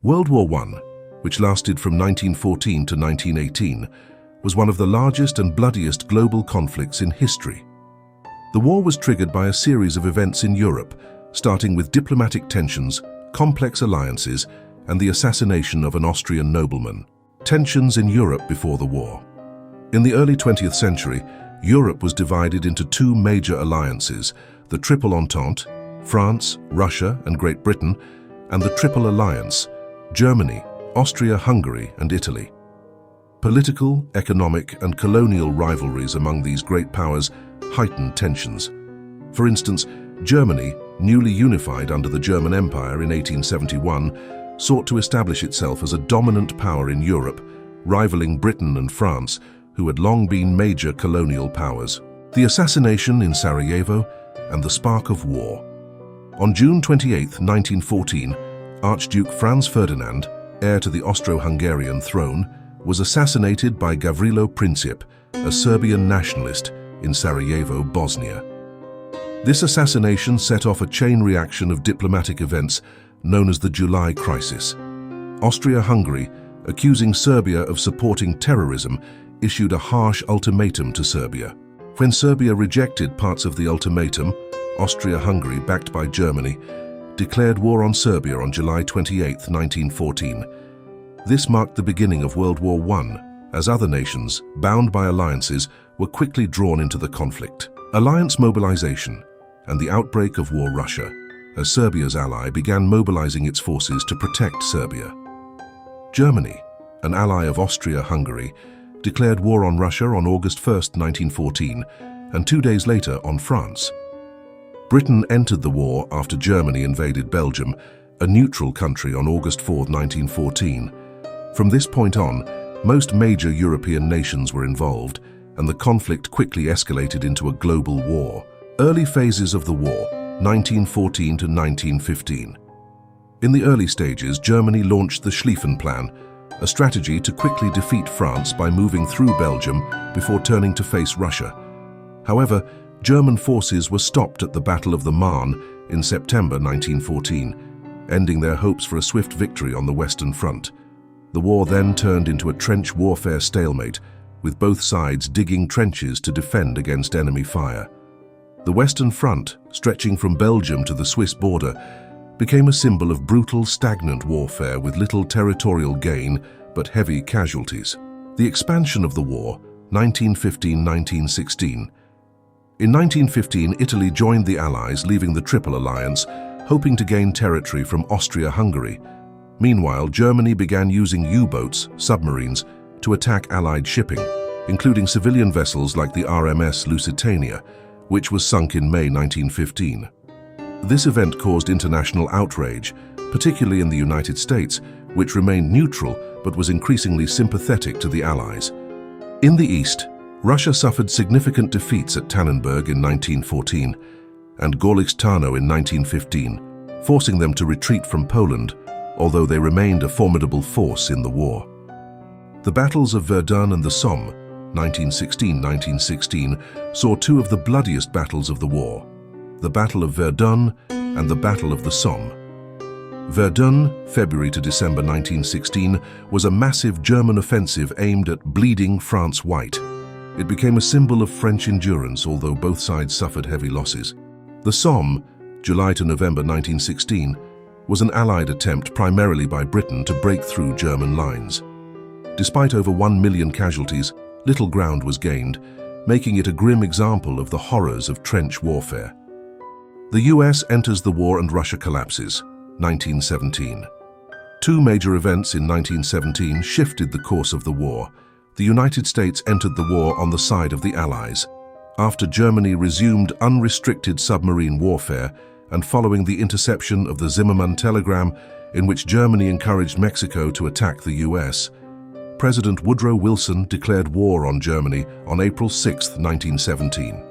World War I, which lasted from 1914 to 1918, was one of the largest and bloodiest global conflicts in history. The war was triggered by a series of events in Europe, starting with diplomatic tensions, complex alliances, and the assassination of an Austrian nobleman. Tensions in Europe before the war. In the early 20th century, Europe was divided into two major alliances, the Triple Entente, France, Russia, and Great Britain, and the Triple Alliance, Germany, Austria-Hungary, and Italy. Political, economic, and colonial rivalries among these great powers heightened tensions. For instance, Germany, newly unified under the German Empire in 1871, sought to establish itself as a dominant power in Europe, rivaling Britain and France, who had long been major colonial powers. The assassination in Sarajevo and the spark of war. On June 28, 1914, Archduke Franz Ferdinand, heir to the Austro-Hungarian throne, was assassinated by Gavrilo Princip, a Serbian nationalist, in Sarajevo, Bosnia. This assassination set off a chain reaction of diplomatic events known as the July Crisis. Austria-Hungary, accusing Serbia of supporting terrorism, issued a harsh ultimatum to Serbia. When Serbia rejected parts of the ultimatum, Austria-Hungary, backed by Germany, declared war on Serbia on July 28, 1914. This marked the beginning of World War I, as other nations, bound by alliances, were quickly drawn into the conflict. Alliance mobilization and the outbreak of War Russia, as Serbia's ally began mobilizing its forces to protect Serbia. Germany, an ally of Austria-Hungary, declared war on Russia on August 1, 1914, and 2 days later on France. Britain entered the war after Germany invaded Belgium, a neutral country, on August 4, 1914. From this point on, most major European nations were involved, and the conflict quickly escalated into a global war. Early phases of the war, 1914 to 1915. In the early stages, Germany launched the Schlieffen Plan, a strategy to quickly defeat France by moving through Belgium before turning to face Russia. However, German forces were stopped at the Battle of the Marne in September 1914, ending their hopes for a swift victory on the Western Front. The war then turned into a trench warfare stalemate, with both sides digging trenches to defend against enemy fire. The Western Front, stretching from Belgium to the Swiss border, became a symbol of brutal, stagnant warfare with little territorial gain but heavy casualties. The expansion of the war, 1915-1916. In 1915, Italy joined the Allies, leaving the Triple Alliance, hoping to gain territory from Austria-Hungary. Meanwhile, Germany began using U-boats, submarines, to attack Allied shipping, including civilian vessels like the RMS Lusitania, which was sunk in May 1915. This event caused international outrage, particularly in the United States, which remained neutral but was increasingly sympathetic to the Allies. In the East, Russia suffered significant defeats at Tannenberg in 1914 and Gorlice-Tarnow in 1915, forcing them to retreat from Poland, although they remained a formidable force in the war. The battles of Verdun and the Somme, 1916-1916, saw two of the bloodiest battles of the war, the Battle of Verdun and the Battle of the Somme. Verdun, February to December 1916, was a massive German offensive aimed at bleeding France white. It became a symbol of French endurance, although both sides suffered heavy losses. The Somme, July to November 1916, was an Allied attempt primarily by Britain to break through German lines. Despite over 1 million casualties, little ground was gained, making it a grim example of the horrors of trench warfare. The US enters the war and Russia collapses, 1917. Two major events in 1917 shifted the course of the war. The United States entered the war on the side of the Allies. After Germany resumed unrestricted submarine warfare and following the interception of the Zimmermann telegram in which Germany encouraged Mexico to attack the US, President Woodrow Wilson declared war on Germany on April 6, 1917.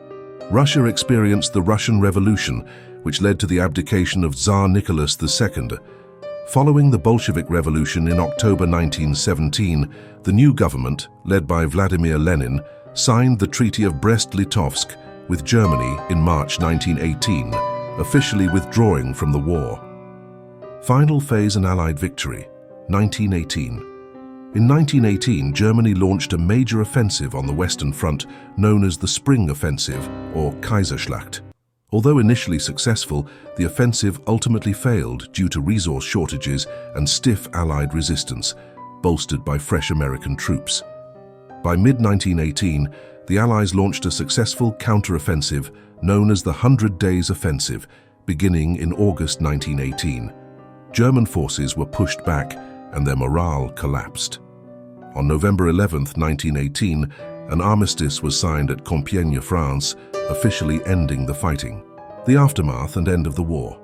Russia experienced the Russian Revolution, which led to the abdication of Tsar Nicholas II. Following the Bolshevik Revolution in October 1917, the new government, led by Vladimir Lenin, signed the Treaty of Brest-Litovsk with Germany in March 1918, officially withdrawing from the war. Final phase and Allied victory, 1918. In 1918, Germany launched a major offensive on the Western Front known as the Spring Offensive, or Kaiserschlacht. Although initially successful, the offensive ultimately failed due to resource shortages and stiff Allied resistance, bolstered by fresh American troops. By mid-1918, the Allies launched a successful counter-offensive known as the 100 Days Offensive, beginning in August 1918. German forces were pushed back and their morale collapsed. On November 11, 1918, an armistice was signed at Compiègne, France, officially ending the fighting. The aftermath and end of the war.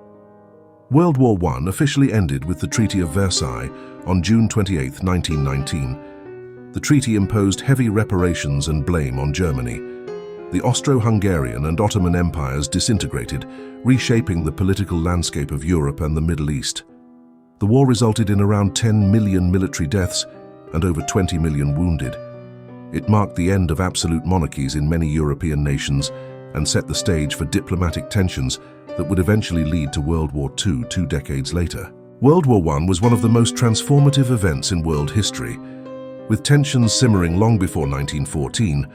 World War I officially ended with the Treaty of Versailles on June 28, 1919. The treaty imposed heavy reparations and blame on Germany. The Austro-Hungarian and Ottoman empires disintegrated, reshaping the political landscape of Europe and the Middle East. The war resulted in around 10 million military deaths and over 20 million wounded. It marked the end of absolute monarchies in many European nations and set the stage for diplomatic tensions that would eventually lead to World War II 2 decades later. World War I was one of the most transformative events in world history. With tensions simmering long before 1914,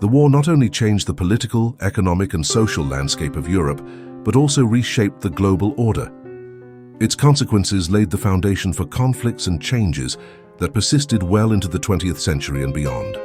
the war not only changed the political, economic and social landscape of Europe, but also reshaped the global order. Its consequences laid the foundation for conflicts and changes that persisted well into the 20th century and beyond.